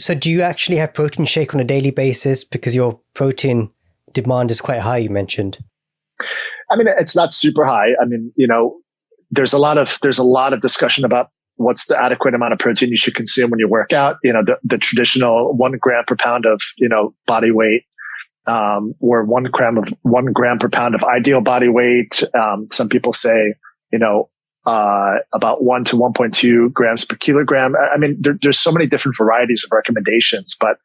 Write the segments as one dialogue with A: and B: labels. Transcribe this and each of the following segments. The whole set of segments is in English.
A: So do you actually have protein shake on a daily basis because your protein demand is quite high, you mentioned?
B: I mean, it's not super high. I mean, there's a lot of discussion about what's the adequate amount of protein you should consume when you work out. The traditional 1 gram per pound of, body weight, or 1 gram per pound of ideal body weight. Some people say, about 1 to 1.2 grams per kilogram. I mean, there's so many different varieties of recommendations, but,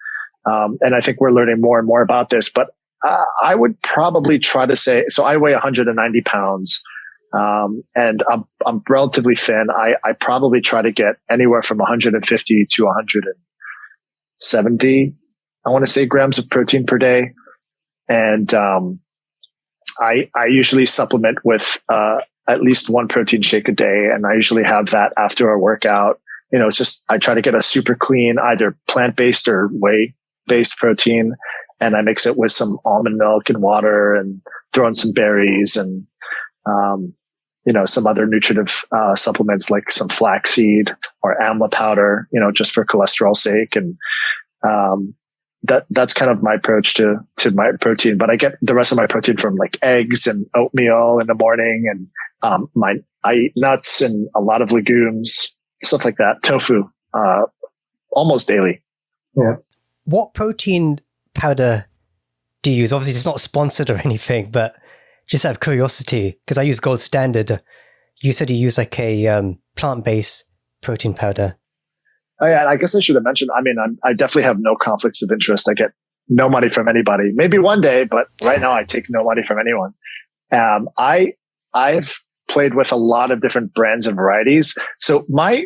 B: and I think we're learning more and more about this, but I would probably try to say, so I weigh 190 pounds, and I'm relatively thin. I probably try to get anywhere from 150 to 170, I want to say, grams of protein per day. And, I usually supplement with, at least 1 protein shake a day. And I usually have that after a workout. It's just, I try to get a super clean, either plant-based or whey-based protein. And I mix it with some almond milk and water and throw in some berries and, some other nutritive, supplements like some flaxseed or amla powder, just for cholesterol's sake. And, that's kind of my approach to my protein, but I get the rest of my protein from like eggs and oatmeal in the morning. And, I eat nuts and a lot of legumes, stuff like that. Tofu, almost daily.
A: Yeah. What protein powder do you use? Obviously it's not sponsored or anything, but just out of curiosity, because I use Gold Standard. You said you use like a plant-based protein powder.
B: Oh yeah, and I guess I should have mentioned, I mean, I definitely have no conflicts of interest. I get no money from anybody. Maybe one day, but right now I take no money from anyone. I've played with a lot of different brands and varieties. So my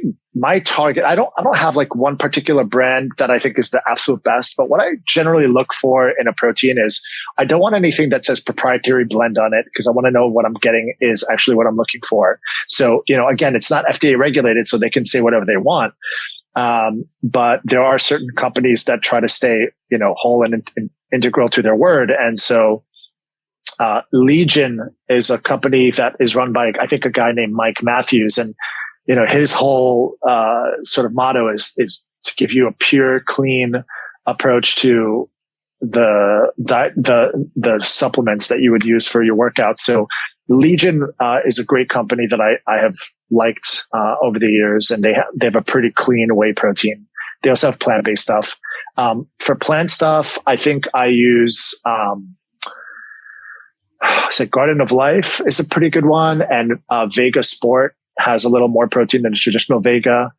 B: target, I don't have like one particular brand that I think is the absolute best, but what I generally look for in a protein is I don't want anything that says proprietary blend on it, because I want to know what I'm getting is actually what I'm looking for. So, again, it's not FDA regulated, so they can say whatever they want. But there are certain companies that try to stay, whole and integral to their word. And so, Legion is a company that is run by, I think, a guy named Mike Matthews. And, his whole, sort of motto is to give you a pure, clean approach to the supplements that you would use for your workout. So Legion, is a great company that I have liked, over the years, and they have a pretty clean whey protein. They also have plant-based stuff. For plant stuff, I think I use, Garden of Life is a pretty good one. And, Vega Sport has a little more protein than a traditional Vega.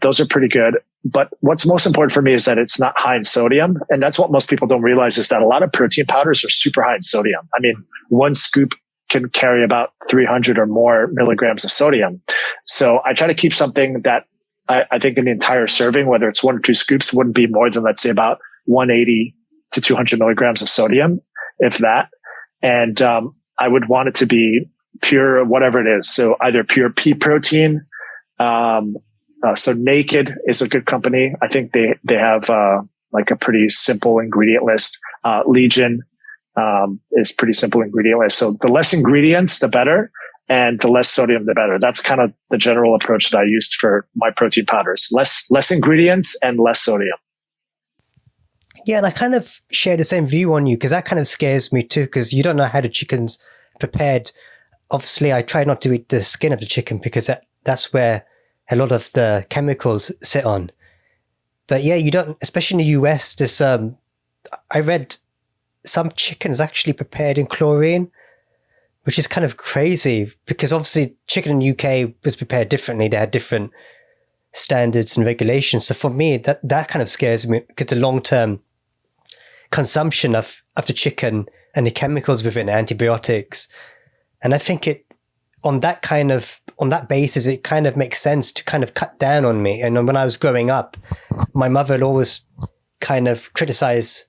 B: Those are pretty good. But what's most important for me is that it's not high in sodium. And that's what most people don't realize, is that a lot of protein powders are super high in sodium. I mean, one scoop can carry about 300 or more milligrams of sodium. So I try to keep something that I think in the entire serving, whether it's 1 or 2 scoops, wouldn't be more than, let's say, about 180 to 200 milligrams of sodium, if that. And I would want it to be pure, whatever it is. So either pure pea protein. So Naked is a good company. I think they have like a pretty simple ingredient list. Legion is pretty simple ingredient list. So the less ingredients, the better. And the less sodium, the better. That's kind of the general approach that I used for my protein powders. Less ingredients and less sodium.
A: Yeah, and I kind of share the same view on you, because that kind of scares me too, because you don't know how the chicken's prepared. Obviously, I try not to eat the skin of the chicken, because that's where a lot of the chemicals sit on. But yeah, you don't, especially in the US, there's, I read some chicken is actually prepared in chlorine, which is kind of crazy, because obviously chicken in the UK was prepared differently. They had different standards and regulations. So for me, that kind of scares me, because the long-term consumption of the chicken and the chemicals within antibiotics. And I think on that basis, it kind of makes sense to kind of cut down on meat. And when I was growing up, my mother would always kind of criticize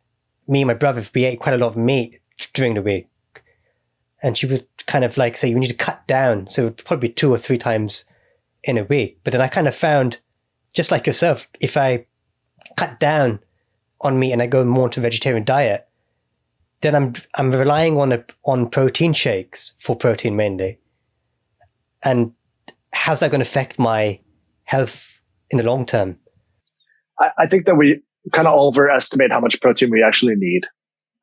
A: me and my brother if we ate quite a lot of meat during the week. And she would kind of like say, you need to cut down. So it would probably be 2 or 3 times in a week. But then I kind of found, just like yourself, if I cut down on meat and I go more into a vegetarian diet, then I'm relying on protein shakes for protein mainly. And how's that going to affect my health in the long term?
B: I think that kind of overestimate how much protein we actually need.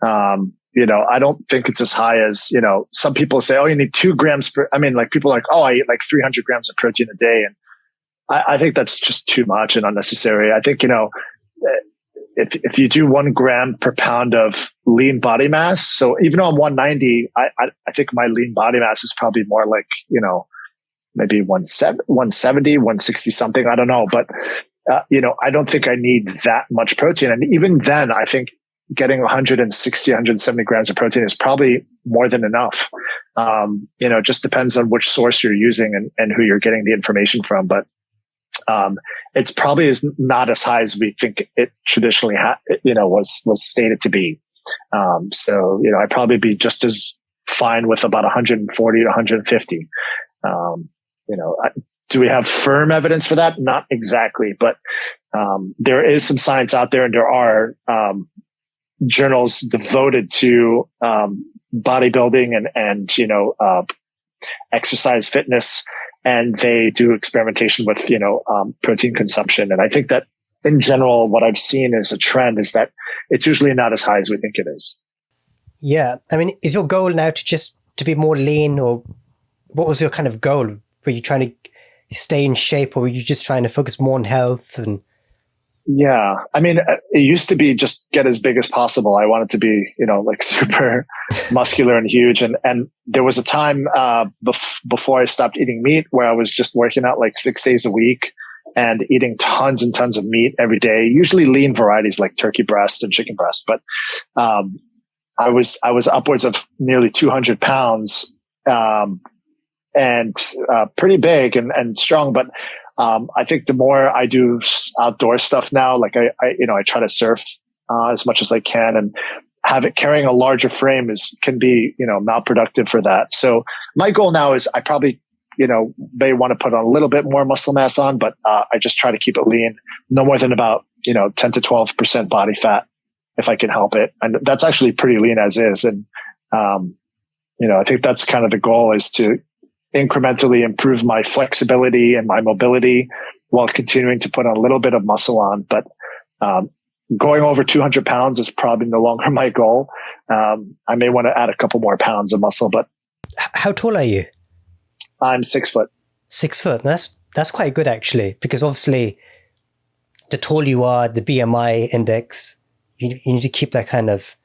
B: I don't think it's as high as, some people say, oh, you need 2 grams per, like people are like, oh, I eat like 300 grams of protein a day. And I think that's just too much and unnecessary. I think, if you do 1 gram per pound of lean body mass, so even though I'm 190, I think my lean body mass is probably more like, maybe 170, 160 something. I don't know. But, I don't think I need that much protein. And even then, I think getting 160, 170 grams of protein is probably more than enough. It just depends on which source you're using and who you're getting the information from. But it's probably not as high as we think it traditionally was stated to be. I'd probably be just as fine with about 140 to 150. Do we have firm evidence for that? Not exactly, but there is some science out there, and there are journals devoted to bodybuilding and exercise fitness. And they do experimentation with, protein consumption. And I think that in general, what I've seen as a trend is that it's usually not as high as we think it is.
A: Yeah. Is your goal now to be more lean, or what was your kind of goal? Were you trying to stay in shape, or were you just trying to focus more on health? And
B: yeah, it used to be just get as big as possible. I wanted to be, like super muscular and huge. And there was a time before I stopped eating meat where I was just working out like 6 days a week and eating tons and tons of meat every day, usually lean varieties like turkey breast and chicken breast. But I was upwards of nearly 200 pounds and pretty big and strong. But I think the more I do outdoor stuff now, like I try to surf as much as I can, and carrying a larger frame can be, malproductive for that. So my goal now is I probably, may want to put on a little bit more muscle mass on, but I just try to keep it lean, no more than about, 10 to 12% body fat if I can help it. And that's actually pretty lean as is. And, I think that's kind of the goal, is to incrementally improve my flexibility and my mobility while continuing to put a little bit of muscle on. But going over 200 pounds is probably no longer my goal. I may want to add a couple more pounds of muscle. But
A: how tall are you?
B: I'm 6 foot.
A: 6 foot. That's quite good, actually, because obviously the taller you are, the BMI index, you need to keep that kind of.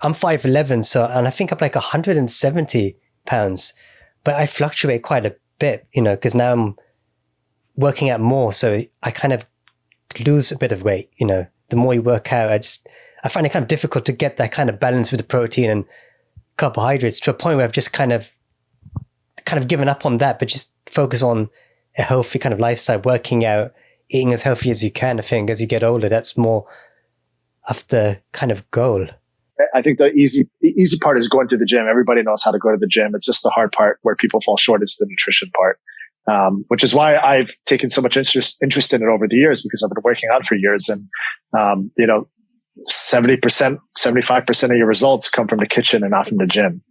A: I'm 5'11", and I think I'm like 170 pounds. But I fluctuate quite a bit, because now I'm working out more. So I kind of lose a bit of weight, the more you work out. I find it kind of difficult to get that kind of balance with the protein and carbohydrates, to a point where I've just kind of given up on that, but just focus on a healthy kind of lifestyle, working out, eating as healthy as you can. I think as you get older, that's more of the kind of goal.
B: I think the easy part is going to the gym. Everybody knows how to go to the gym. It's just the hard part where people fall short is the nutrition part, which is why I've taken so much interest in it over the years, because I've been working out for years. And, 70%, 75% of your results come from the kitchen and not from the gym.